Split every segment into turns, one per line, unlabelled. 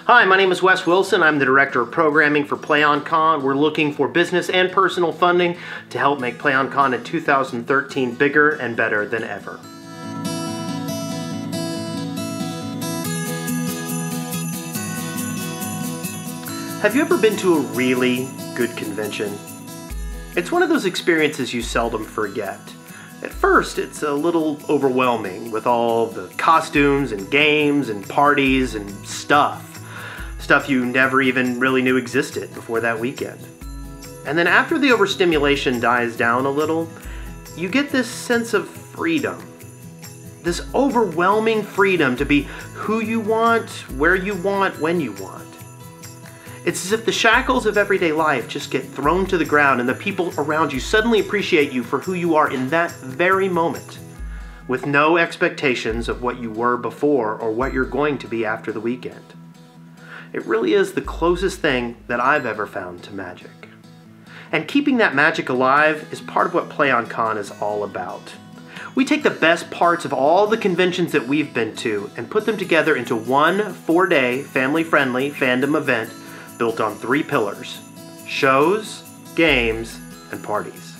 Hi, my name is Wes Wilson. I'm the Director of Programming for PlayOnCon. We're looking for business and personal funding to help make PlayOnCon in 2013 bigger and better than ever. Have you ever been to a really good convention? It's one of those experiences you seldom forget. At first, it's a little overwhelming with all the costumes and games and parties and stuff you never even really knew existed before that weekend. And then after the overstimulation dies down a little, you get this sense of freedom. This overwhelming freedom to be who you want, where you want, when you want. It's as if the shackles of everyday life just get thrown to the ground and the people around you suddenly appreciate you for who you are in that very moment, with no expectations of what you were before or what you're going to be after the weekend. It really is the closest thing that I've ever found to magic. And keeping that magic alive is part of what PlayOnCon is all about. We take the best parts of all the conventions that we've been to and put them together into one 4-day family-friendly fandom event built on 3 pillars: shows, games, and parties.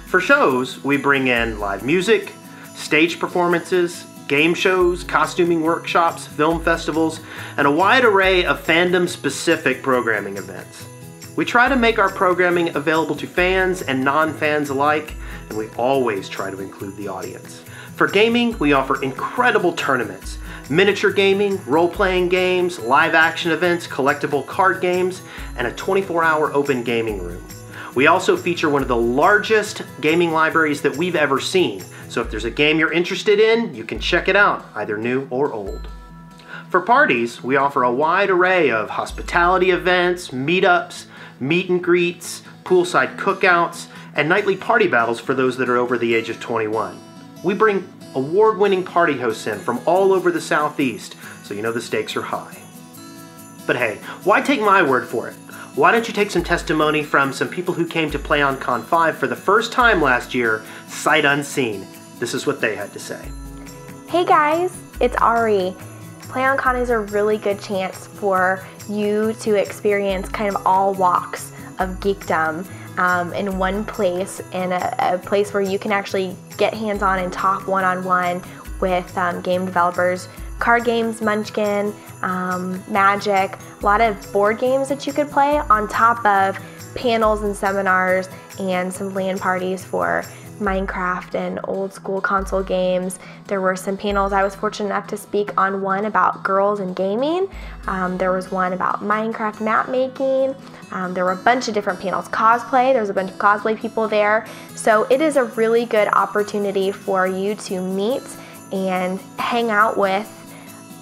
For shows, we bring in live music, stage performances, game shows, costuming workshops, film festivals, and a wide array of fandom-specific programming events. We try to make our programming available to fans and non-fans alike, and we always try to include the audience. For gaming, we offer incredible tournaments, miniature gaming, role-playing games, live-action events, collectible card games, and a 24-hour open gaming room. We also feature one of the largest gaming libraries that we've ever seen, so if there's a game you're interested in, you can check it out, either new or old. For parties, we offer a wide array of hospitality events, meetups, meet and greets, poolside cookouts, and nightly party battles for those that are over the age of 21. We bring award-winning party hosts in from all over the Southeast, so you know the stakes are high. But hey, why take my word for it? Why don't you take some testimony from some people who came to PlayOnCon 5 for the first time last year, sight unseen. This is what they had to say.
Hey guys, it's Ari. PlayOnCon is a really good chance for you to experience kind of all walks of geekdom in one place, in a place where you can actually get hands-on and talk one-on-one with game developers. Card games, Munchkin, Magic, a lot of board games that you could play on top of panels and seminars and some LAN parties for Minecraft and old school console games. There were some panels. I was fortunate enough to speak on one about girls and gaming. There was one about Minecraft map making. There were a bunch of different panels. Cosplay, there was a bunch of cosplay people there. So it is a really good opportunity for you to meet and hang out with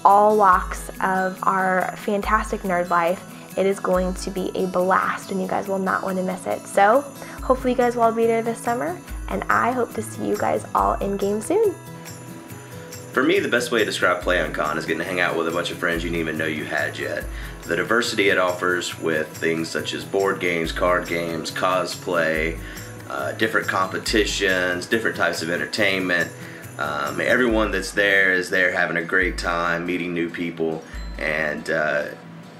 all walks of our fantastic nerd life. It is going to be a blast and you guys will not want to miss it. So hopefully you guys will all be there this summer, and I hope to see you guys all in game soon.
For me, the best way to describe PlayOnCon is getting to hang out with a bunch of friends you didn't even know you had yet. The diversity it offers with things such as board games, card games, cosplay, different competitions, different types of entertainment. Everyone that's there is there having a great time, meeting new people, and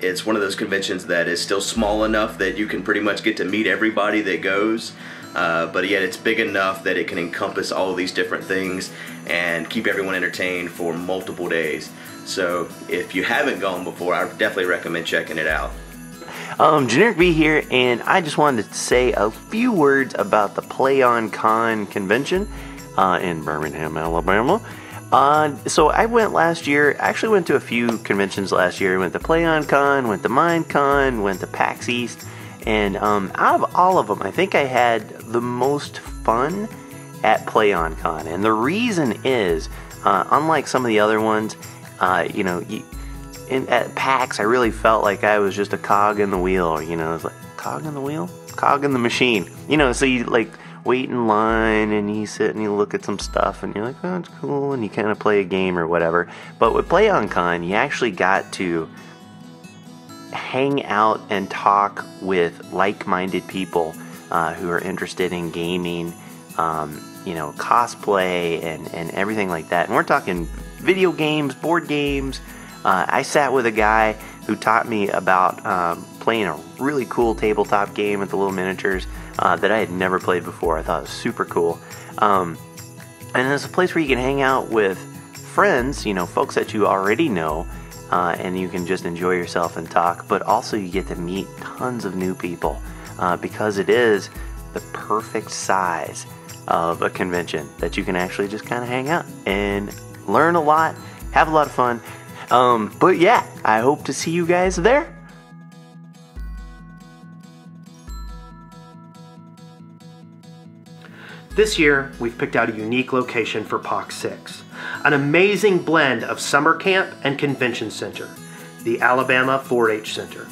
it's one of those conventions that is still small enough that you can pretty much get to meet everybody that goes, but yet it's big enough that it can encompass all of these different things and keep everyone entertained for multiple days. So if you haven't gone before, I definitely recommend checking it out.
Generic B here, and I just wanted to say a few words about the PlayOnCon convention in Birmingham, Alabama. So I went last year, actually went to a few conventions last year. Went to PlayOnCon, went to Minecon, went to PAX East, and out of all of them, I think I had the most fun at PlayOnCon. And the reason is, unlike some of the other ones, at PAX, I really felt like I was just a cog in the wheel. It was like, cog in the wheel? Cog in the machine. So you like wait in line and you sit and you look at some stuff and you're like, oh, it's cool, and you kind of play a game or whatever. But with PlayOnCon, you actually got to hang out and talk with like-minded people who are interested in gaming, cosplay and everything like that. And we're talking video games, board games, I sat with a guy who taught me about playing a really cool tabletop game with the little miniatures that I had never played before. I thought it was super cool. And it's a place where you can hang out with friends, folks that you already know, and you can just enjoy yourself and talk, but also you get to meet tons of new people because it is the perfect size of a convention that you can actually just kind of hang out and learn a lot, have a lot of fun. But yeah, I hope to see you guys there.
This year, we've picked out a unique location for POC 6, an amazing blend of summer camp and convention center, the Alabama 4-H Center.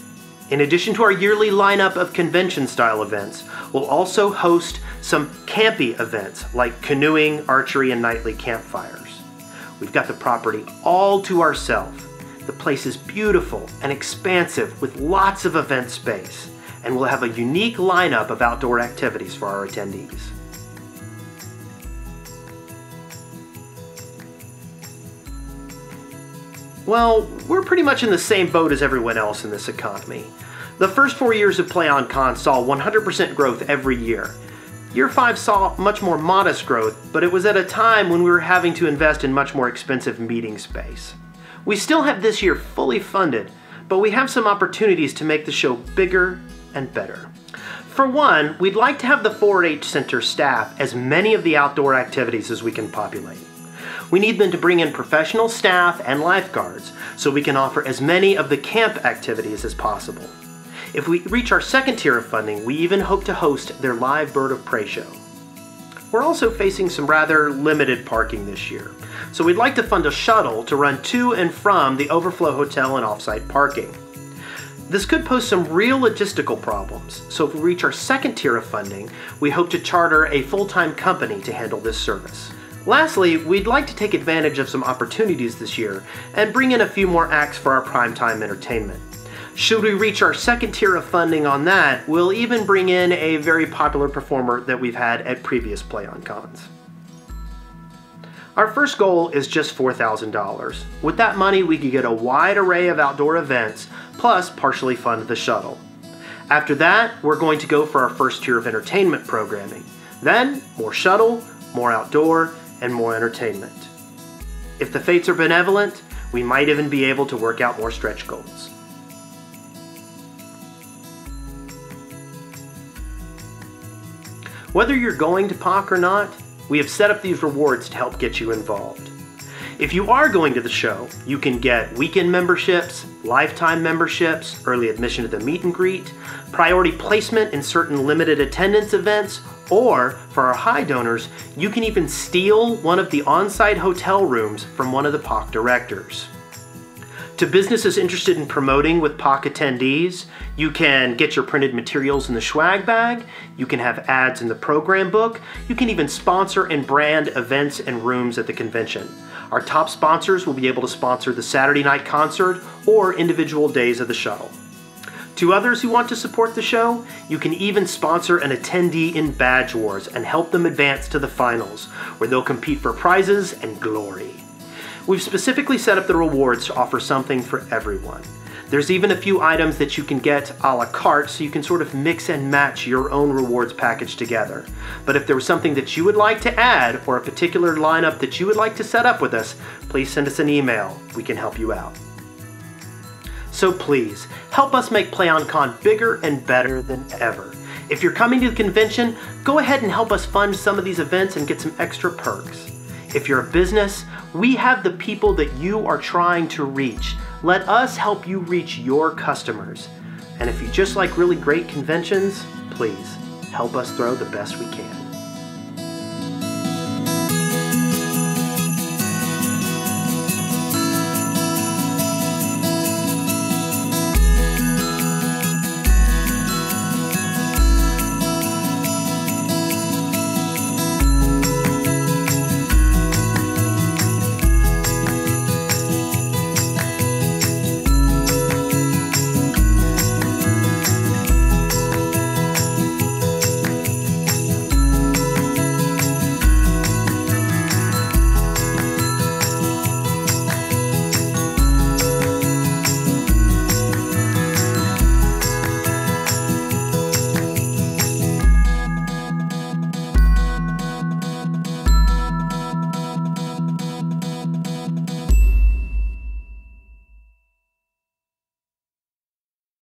In addition to our yearly lineup of convention-style events, we'll also host some campy events like canoeing, archery, and nightly campfires. We've got the property all to ourselves. The place is beautiful and expansive with lots of event space, and we'll have a unique lineup of outdoor activities for our attendees. Well, we're pretty much in the same boat as everyone else in this economy. The first 4 years of PlayOnCon saw 100% growth every year. Year 5 saw much more modest growth, but it was at a time when we were having to invest in much more expensive meeting space. We still have this year fully funded, but we have some opportunities to make the show bigger and better. For one, we'd like to have the 4-H Center staff as many of the outdoor activities as we can populate. We need them to bring in professional staff and lifeguards so we can offer as many of the camp activities as possible. If we reach our second tier of funding, we even hope to host their live bird of prey show. We're also facing some rather limited parking this year, so we'd like to fund a shuttle to run to and from the Overflow Hotel and off-site parking. This could pose some real logistical problems, so if we reach our second tier of funding, we hope to charter a full-time company to handle this service. Lastly, we'd like to take advantage of some opportunities this year and bring in a few more acts for our primetime entertainment. Should we reach our second tier of funding on that, we'll even bring in a very popular performer that we've had at previous PlayOnCons. Our first goal is just $4,000. With that money, we could get a wide array of outdoor events, plus partially fund the shuttle. After that, we're going to go for our first tier of entertainment programming. Then, more shuttle, more outdoor, and more entertainment. If the fates are benevolent, we might even be able to work out more stretch goals. Whether you're going to POC or not, we have set up these rewards to help get you involved. If you are going to the show, you can get weekend memberships, lifetime memberships, early admission to the meet and greet, priority placement in certain limited attendance events, or for our high donors, you can even steal one of the on-site hotel rooms from one of the POC directors. To businesses interested in promoting with POC attendees, you can get your printed materials in the swag bag, you can have ads in the program book, you can even sponsor and brand events and rooms at the convention. Our top sponsors will be able to sponsor the Saturday night concert or individual days of the shuttle. To others who want to support the show, you can even sponsor an attendee in Badge Wars and help them advance to the finals, where they'll compete for prizes and glory. We've specifically set up the rewards to offer something for everyone. There's even a few items that you can get a la carte, so you can sort of mix and match your own rewards package together. But if there was something that you would like to add, or a particular lineup that you would like to set up with us, please send us an email. We can help you out. So please, help us make PlayOnCon bigger and better than ever. If you're coming to the convention, go ahead and help us fund some of these events and get some extra perks. If you're a business, we have the people that you are trying to reach. Let us help you reach your customers. And if you just like really great conventions, please help us throw the best we can.